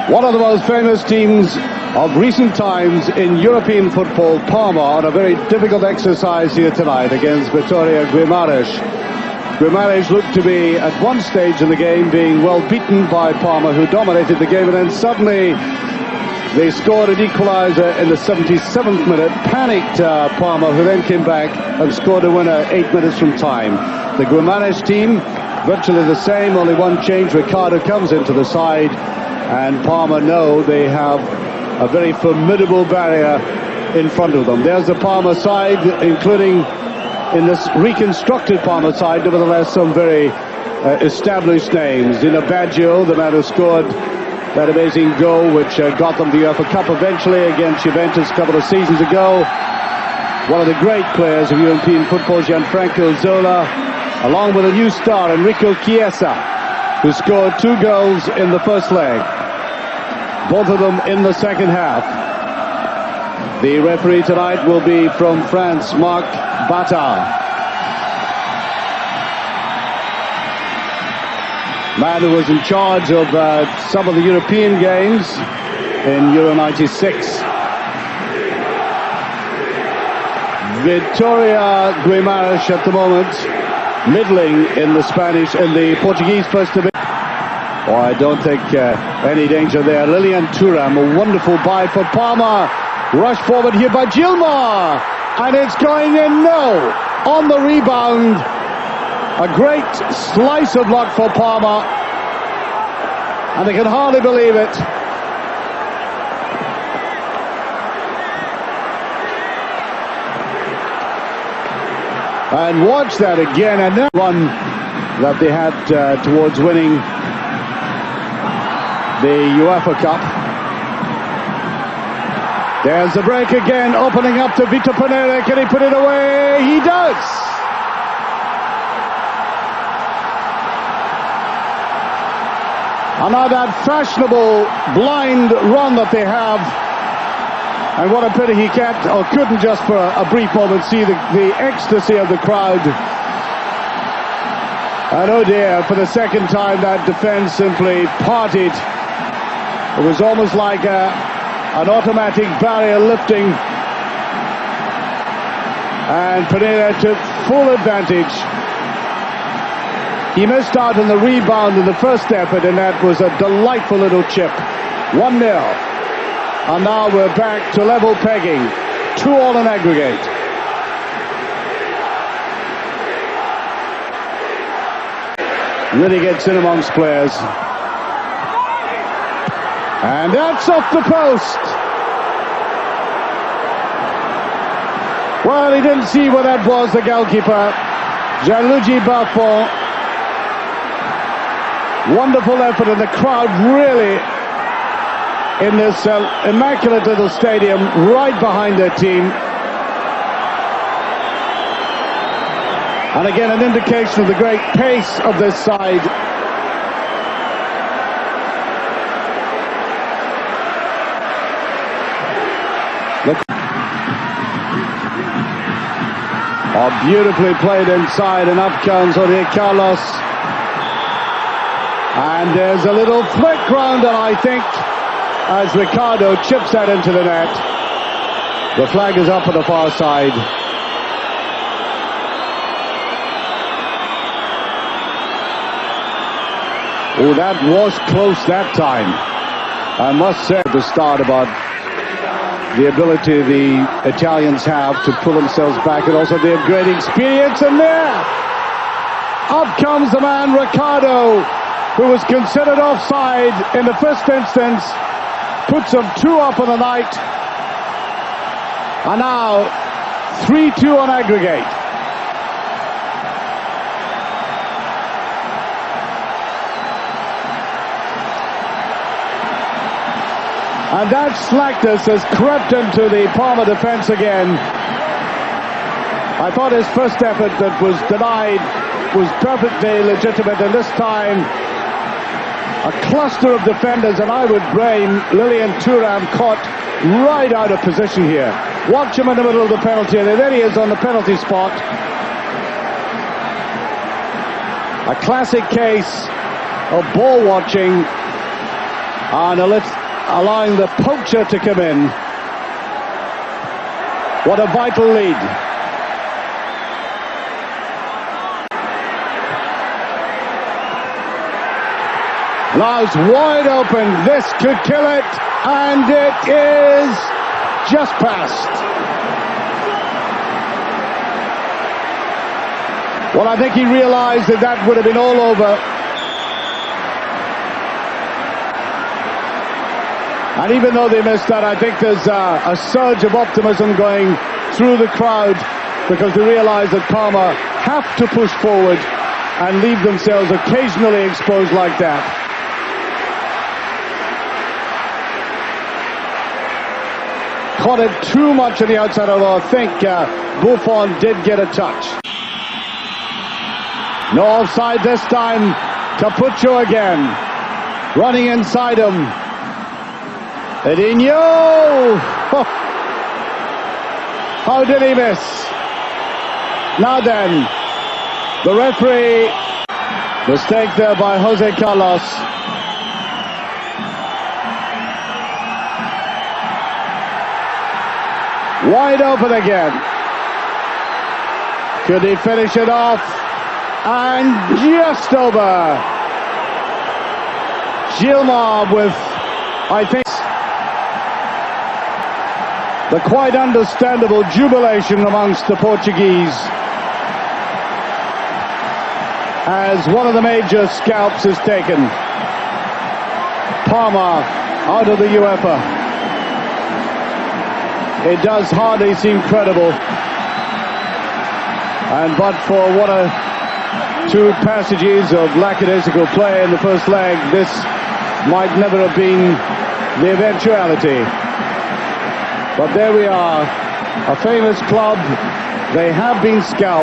One of the most famous teams of recent times in European football, Parma, on a very difficult exercise here tonight against Vitória Guimarães. Guimarães looked to be, at one stage in the game, being well beaten by Parma, who dominated the game, and then suddenly they scored an equaliser in the 77th minute, panicked Parma, who then came back and scored a winner 8 minutes from time. The Guimarães team, virtually the same, only one change. Ricardo comes into the side, and Parma know they have a very formidable barrier in front of them. There's the Parma side, including in this reconstructed Parma side, nevertheless some very established names. Dino Baggio, the man who scored that amazing goal which got them the UEFA Cup eventually against Juventus a couple of seasons ago. One of the great players of European football, Gianfranco Zola, along with a new star, Enrico Chiesa, who scored 2 goals in the first leg, both of them in the second half. The referee tonight will be from France, Marc Battard. Man who was in charge of some of the European games in Euro 96. Vitória Guimarães at the moment, middling in the Portuguese First Division. Oh, I don't think any danger there. Lilian Thuram, a wonderful buy for Parma. Rush forward here by Gilmar, and it's going in. No, on the rebound. A great slice of luck for Parma, and they can hardly believe it. And watch that again, and that run that they had towards winning the UEFA Cup. There's the break again, opening up to Vitor Pereira. Can he put it away? He does! And now that fashionable blind run that they have, and what a pity he can't or couldn't just for a brief moment see the ecstasy of the crowd. And oh dear, for the second time that defense simply parted. It was almost like an automatic barrier lifting, and Pereira took full advantage. He missed out on the rebound in the first effort, and that was a delightful little chip. 1-0. And now we're back to level pegging. 2-2 in aggregate. Really gets in amongst players. And that's off the post. Well, he didn't see what that was, the goalkeeper, Gianluigi Buffon. Wonderful effort, and the crowd really in this immaculate little stadium right behind their team. And again, an indication of the great pace of this side. Look. Oh, beautifully played inside, and up comes Jorge Carlos. And there's a little flick round, and I think as Ricardo chips that into the net, the flag is up on the far side. Oh, that was close that time. I must say at the start about the ability the Italians have to pull themselves back, and also they have great experience. And there, up comes the man Ricardo, who was considered offside in the first instance, puts them 2 up on the night, and now 3-2 on aggregate. And that slackness has crept into the Parma defense again. I thought his first effort that was denied was perfectly legitimate, and this time a cluster of defenders, and I would blame Lilian Thuram, caught right out of position here. Watch him in the middle of the penalty area. There he is on the penalty spot. A classic case of ball watching And allowing the poacher to come in. What a vital lead. Laos wide open. This could kill it. And it is just past. Well, I think he realized that that would have been all over. And even though they missed that, I think there's a surge of optimism going through the crowd, because they realize that Parma have to push forward and leave themselves occasionally exposed like that. Caught it too much on the outside, although I think Buffon did get a touch. No offside this time. Capuccio again, running inside him. Edinho! Oh. How did he miss? Now then, the referee, mistake there by Jose Carlos. Wide open again. Could he finish it off? And just over. Gilmar with, I think, the quite understandable jubilation amongst the Portuguese as one of the major scalps is taken. Parma out of the UEFA. It does hardly seem credible. And but for one or two passages of lackadaisical play in the first leg, this might never have been the eventuality. But there we are, a famous club. They have been scalped.